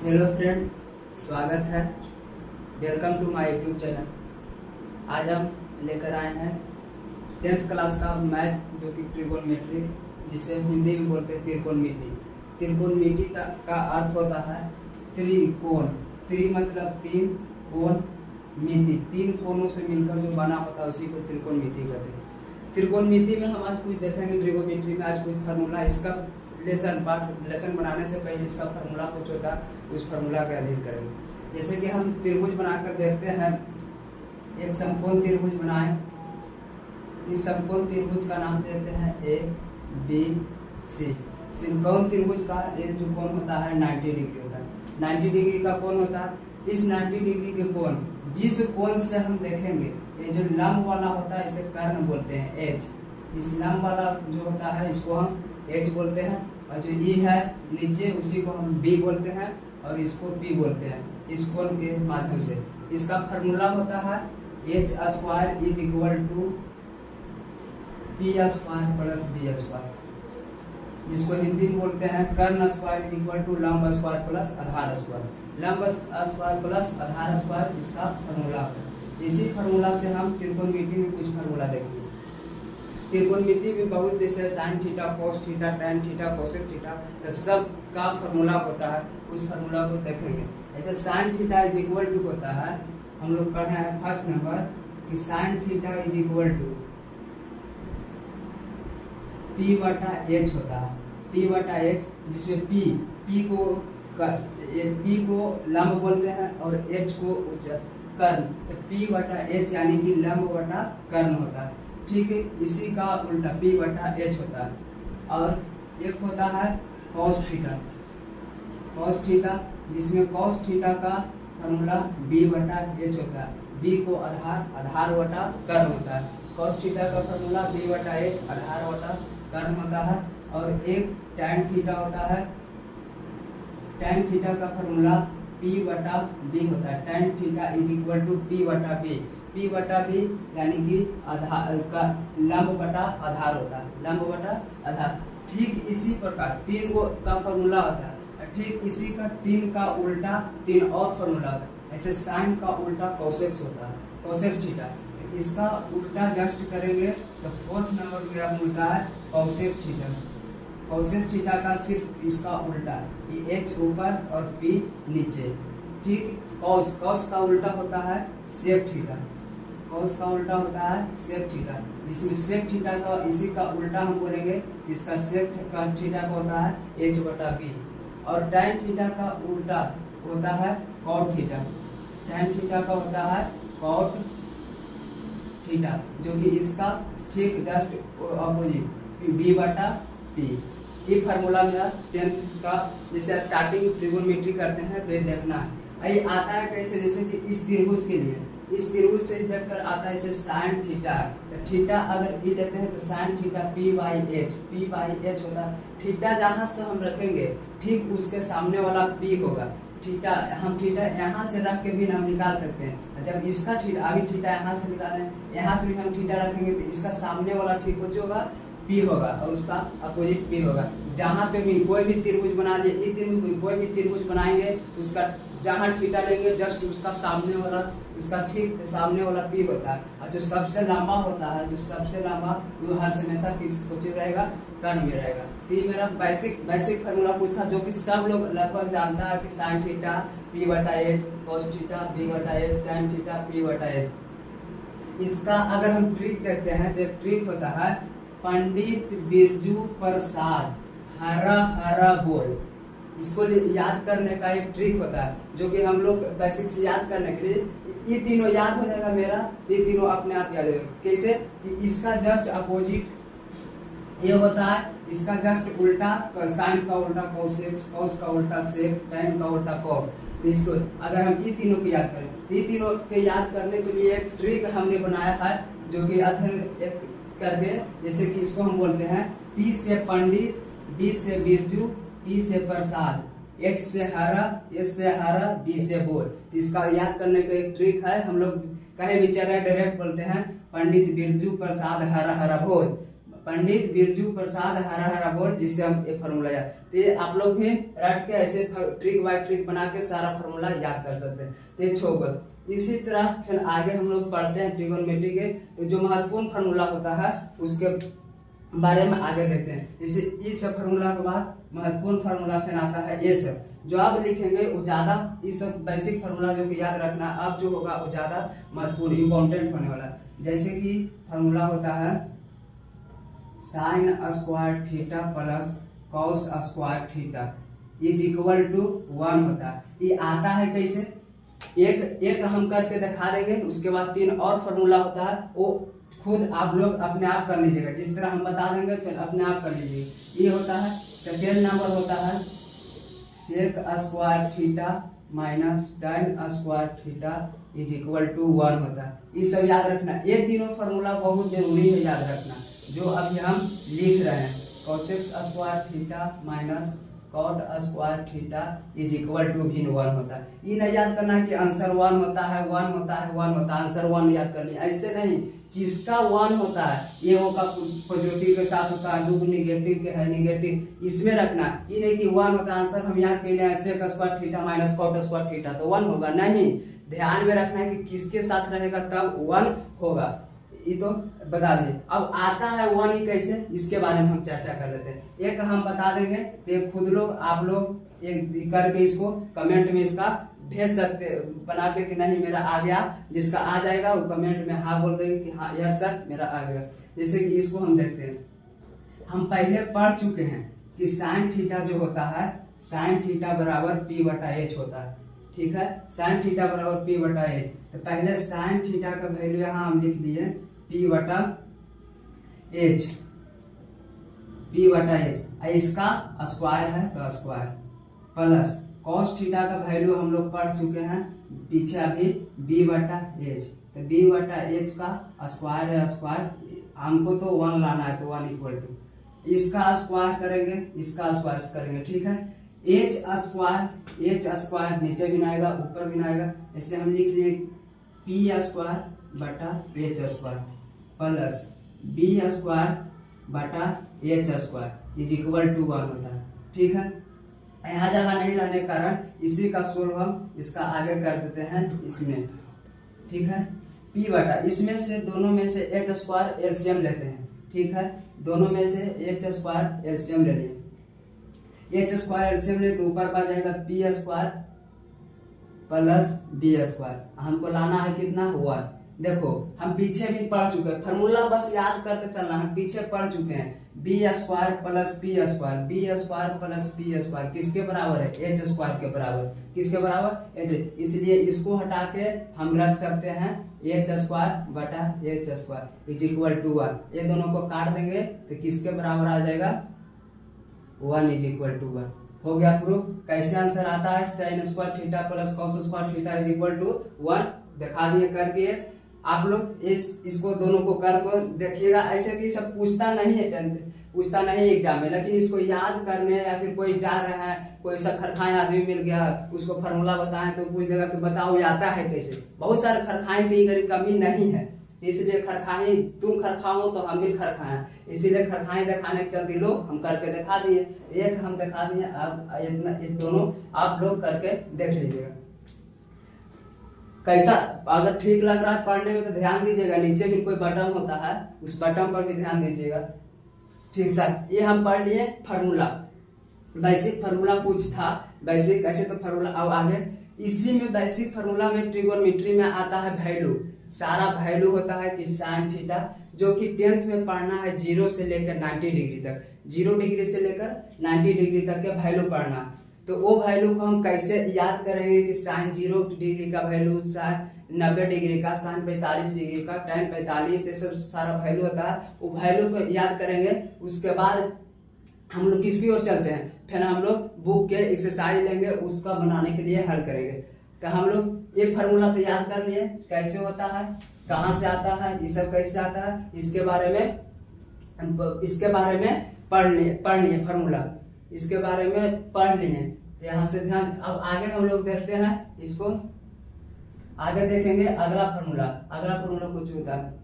Hello friend, स्वागत है। Welcome to my YouTube channel. आज हम लेकर आए हैं 10th क्लास का मैथ जो कि त्रिकोणमिति, जिसे हिंदी में बोलते हैं त्रिकोणमिति। त्रिकोणमिति का अर्थ होता है त्रिकोण। त्रि मतलब तीन, कोण मिति, तीन कोणों से मिलकर जो बना होता है उसी को त्रिकोणमिति कहते हैं। त्रिकोणमिति में हम आज कुछ देखेंगे। त्रिकोणमिति में आज कुछ फार्मूला, इसका लेसन बनाने से पहले इसका फार्मूला कुछ होता है, उस फार्मूला का अध्ययन करेंगे। जैसे कि हम त्रिभुज बनाकर देखते हैं, एक समकोण त्रिभुज बनाए। इस समकोण त्रिभुज का नाम देते हैं ए बी सी। समकोण त्रिभुज का ये जो कोण होता है 90 डिग्री होता है। 90 डिग्री का कोण होता है। इस 90 डिग्री के कोण, जिस कोण से हम देखेंगे, ये जो लंब वाला होता है इसे कर्ण बोलते हैं, एच। इस लंब वाला जो होता है इसको हम एच बोलते हैं, और जो ई है नीचे उसी को हम बी बोलते हैं, और इसको पी बोलते हैं, इस कोण के माध्यम से। इसका फार्मूला होता है H square is equal to P square plus B square, जिसको हिंदी में बोलते हैं कर्ण स्क्वायर इज इक्वल टू लंब स्क्वायर प्लस आधार स्क्वायर। लंब स्क्वायर प्लस आधार स्क्वायर इसका फार्मूला है। इसी फार्मूला से हम त्रिकोणमिति में कुछ फार्मूला देखेंगे। त्रिकोणमिति में बहुत जैसे sine theta, cos theta, tan theta, cosec theta, तो सब का फार्मूला होता है, उस फार्मूला को देखेंगे। ऐसे sine theta is equal to होता है, हम लोग पढ़े हैं फर्स्ट नंबर कि sine theta is equal to P बटा एच होता है। पी बटा एच, जिसमें पी को लंब बोलते हैं और एच को कर्ण, तो पी बटा एच यानी कि लंब बटा कर्ण होता है। ठीक है, इसी का उल्टा पी बटा एच होता है। और एक होता है कॉस थीटा। कॉस थीटा, जिसमें कॉस थीटा का फार्मूला बी बटा एच होता है। बी को आधार बटा कर्ण होता है। कॉस थीटा का फार्मूला बी बटा एच आधार बटा कर्ण होता है। और एक टैन थीटा होता है। टैन थीटा का फार्मूला पी बटा बी होता है। Tan theta is equal to P बटा बी। पी बटा बी यानी कि आधार का लंब बटा आधार होता है, लंब बटा आधार। ठीक इसी प्रकार तीन का फार्मूला होता है। ठीक इसी का तीन का उल्टा तीन और फार्मूला होता है। ऐसे साइन का उल्टा कोसेक्स होता है, कोसेक्स थीटा। तो इसका उल्टा जस्ट करेंगे तो फोर्थ नंबर मेरा मिलता है कोसेक थीटा। कोसेक थीटा का सिर्फ इसका उल्टा, ये एच ऊपर और पी नीचे। ठीक, कॉस का उल्टा होता है सेक थीटा। कॉस का उल्टा होता है सेक थीटा, जिसमें सेक थीटा का इसी का उल्टा हम बोलेंगे, इसका सेक का थीटा का होता है एच बटा बी। और टैन थीटा का उल्टा होता है कॉट थीटा। टैन थीटा का होता है कॉट थीटा, जो कि इसका ठीक जस्ट अपोजिट बी बटा पी। ये फार्मूला मेरा 10th का, जैसे स्टार्टिंग ट्रिगोनोमेट्री करते हैं तो ये देखना है। ये आता है कैसे, जैसे कि इस त्रिभुज के लिए, इस त्रिभुज से देखकर आता है इसे साइन थीटा। तो थीटा अगर ये लेते हैं तो sine theta P by H, P by H होता है। थीटा जहाँ से हम रखेंगे ठीक उसके सामने वाला पी होगा। थीटा हम थीटा यहाँ से रख के भी हम निकाल सकते हैं। जब इसका थीटा, अभी थीटा यहाँ से निकालें, यहाँ से भी हम थीटा रखेंगे तो इसका सामने वाला ठीक हो होगा पी होगा, और उसका अपोजिट पी होगा। जहाँ पे भी कोई भी त्रिभुज बना लिए, कोई भी त्रिभुज बनाएंगे, उसका जहाँ थीटा लेंगे जस्ट उसका सामने वाला, उसका ठीक सामने वाला पी होता है। और जो सबसे लंबा होता है, जो सबसे लंबा, वो हर हमेशा किस कोचिंग रहेगा, कर्ण में रहेगा। तो ये मेरा बेसिक फार्मूला कुछ था, जो कि सब लोग लगभग जानता है कि साइन थीटा पी बटा एच, कॉस थीटा पी बटा एच, टैन थीटा पी बटा एच। इसका अगर हम ट्रिक देखते हैं तो ट्रिक होता है पंडित बिरजू प्रसाद हरा हरा बोल। इसको याद करने का एक ट्रिक होता है, जो कि हम लोग बेसिक से याद करने के लिए, ये तीनों याद हो जाएगा मेरा, ये तीनों अपने आप याद हो जाएगा। कैसे कि इसका जस्ट अपोजिट ये होता है, इसका जस्ट उल्टा साइन का उल्टा कोसेक्स, कॉस का उल्टा सेक, टैन का उल्टा कॉट। तो इसको अगर हम ये तीनों को याद करें, ये तीनों के याद करने के लिए एक ट्रिक हमने बनाया है, जो कि अध्ययन करके, जैसे कि इसको हम बोलते हैं पी से पंडित, बी से बिरजू, पी से प्रसाद, एच से हरा, एस से हरा, बी से बोल। इसका याद करने का एक ट्रिक है। हम लोग कहे भी चल रहे डायरेक्ट बोलते हैं पंडित बिरजू प्रसाद हरा हरा बोल। पंडित बिरजू प्रसाद हरा हरा बोल, जिससे हम ये फार्मूला याद, तो ये आप लोग भी रट के ऐसे ट्रिक बाय ट्रिक बना के सारा फार्मूला याद कर सकते हैं। तो ये छोड़, इसी तरह फिर आगे हम लोग पढ़ते हैं ट्रिगोनोमेट्री के, तो जो महत्वपूर्ण फार्मूला होता है उसके बारे में आगे देखते हैं। इसी सब फार्मूला के बाद महत्वपूर्ण फार्मूला फिर आता है ये सब, जो आप लिखेंगे वो ज्यादा, ये सब बेसिक फार्मूला जो कि याद रखना, अब जो होगा वो ज्यादा महत्वपूर्ण इंपॉर्टेंट होने वाला। जैसे कि फार्मूला होता है sine square theta plus cos square theta is equal to 1 होता है। ये आता है कैसे, एक हम करके दिखा देंगे, उसके बाद 3 और फार्मूला होता है, वो खुद आप लोग अपने आप कर लीजिएगा, जिस तरह हम बता देंगे फिर अपने आप कर लीजिएगा। ये होता है सेकेंड नंबर होता है sec square theta minus tan square theta is equal to 1 होता है। ये सब याद रखना, ये तीनों फार्मूला बहुत जरूरी है याद रखना, जो अभी हम लिख रहे हैं। cosec square theta minus cot square theta is equal to भी 1 होता है। ये नहीं याद करना कि आंसर 1 होता है, 1 होता है, 1 होता है, आंसर 1 याद करनी, ऐसे नहीं। किसका 1 होता है, ये होगा पॉजिटिव के साथ होता है, दो निगेटिव के है निगेटिव, इसमें रखना। ये नहीं कि 1 होता है, आंसर हम याद कर sec square theta minus cot square theta तो 1 होगा, नहीं। ध्यान में रखना है कि किसके साथ रहेगा तब 1 होगा, ये तो बता दें। अब आता है 1 ही कैसे, इसके बारे में हम चर्चा कर लेते हैं। एक हम बता देंगे तो खुद लोग आप लोग एक करके इसको कमेंट में इसका भेज सकते बना के कि नहीं मेरा आ गया, जिसका आ जाएगा वो कमेंट में हाँ बोल देंगे कि हाँ यस सर मेरा आ गया। जैसे कि इसको हम देखते हैं, हम पहले पढ़ चुके हैं कि साइन थीटा जो होता है, साइन थीटा बराबर p/h होता है, ठीक है। साइन थीटा बराबर p/h, तो पहले साइन थीटा का वैल्यू यहाँ हम लिख दिए p/h, इसका स्क्वायर है तो स्क्वायर प्लस cos थीटा का वैल्यू हम लोग पढ़ चुके हैं पीछे अभी b/h, तो b/h का स्क्वायर है स्क्वायर, हमको तो 1 लाना है तो 1 इक्वल टू इसका स्क्वायर करेंगे, इसका स्क्वायर करेंगे, ठीक है। h स्क्वायर नीचे भी ना आएगा ऊपर भी ना आएगा, ऐसे हम लिख लिए p स्क्वायर बटा h square plus b square बटा h square is equal to 1 होता है, ठीक है। यहाँ जगह नहीं रहने के कारण इसी का सोल्व हम इसका आगे कर देते हैं इसमें, ठीक है। p बटा इसमें से दोनों में से h स्क्वायर एलसीएम लेते हैं, ठीक है। दोनों में से h स्क्वायर एलसीएम ले लिए, h स्क्वायर एलसीएम ले तो ऊपर पा जाएगा p square plus b square, हमको लाना है कितना 1। देखो हम पीछे भी पढ़ चुके हैं, फार्मूला बस याद करते चलना, हम पीछे पढ़ चुके हैं b square plus p square, b square plus p square किसके बराबर है, h स्क्वायर के बराबर, किसके बराबर h, इसलिए इसको हटा के हम रख सकते हैं h स्क्वायर बटा h square is equal to 1। ये दोनों को काट देंगे तो किसके बराबर आ जाएगा 1 इज इक्वल टू 1। हो गया प्रूफ। कैसे आंसर आता है, sine square theta plus cos square theta is equal to 1 दिखा दिए करके। आप लोग इसको दोनों को कर देखिएगा, ऐसे भी सब पूछता नहीं है, पूछता नहीं एग्जाम में, लेकिन इसको याद करने या फिर कोई जा रहा है, कोई सा खरखाए आदमी मिल गया उसको फार्मूला बताएं तो पूछ देगा कि बताओ ये आता है कैसे। बहुत सारे खरखाए की कमी नहीं है, इसलिए खरखाए तुम खरखाओ तो हम भी खरखाए, इसीलिए खरखाए दिखाने के चलते लोग हम करके दिखा दिए, एक हम दिखा दिए। अब इतना ये दोनों आप लोग करके देख लीजिएगा कैसा, अगर ठीक लग रहा है पढ़ने में तो ध्यान दीजिएगा, नीचे भी कोई बटन होता है उस बटन पर भी ध्यान दीजिएगा, ठीक सर। ये हम पढ़ लिए फार्मूला, बेसिक फार्मूला कुछ था, बेसिक ऐसे तो फार्मूला। अब आगे इसी में बेसिक फार्मूला में ट्रिगोनोमेट्री में आता है वैल्यू, सारा वैल्यू होता है कि साइन थीटा, जो कि 10th में पढ़ना है 0 से लेकर 90 डिग्री तक, 0 डिग्री से लेकर 90 डिग्री तक के वैल्यू पढ़ना। तो वो वैल्यू को हम कैसे याद करेंगे कि साइन 0 डिग्री का वैल्यू, साइन 90 डिग्री का, साइन 45 डिग्री का, tan 45, ये सब सारा वैल्यू होता है, वो वैल्यू को याद करेंगे। उसके बाद हम लोग किसकी ओर चलते हैं, फिर हम लोग बुक के एक्सरसाइज लेंगे, उसका बनाने के लिए हल करेंगे। तो हम लोग ये फार्मूला तो याद कर लिए कैसे होता है, कहाँ से आता है, ये सब कैसे आता है, इसके बारे में पढ़ लिए फार्मूला, इसके बारे में पढ़ लिए। यहाँ से ध्यान, अब आगे हम लोग देखते हैं इसको, आगे देखेंगे अगला फार्मूला कुछ होता है।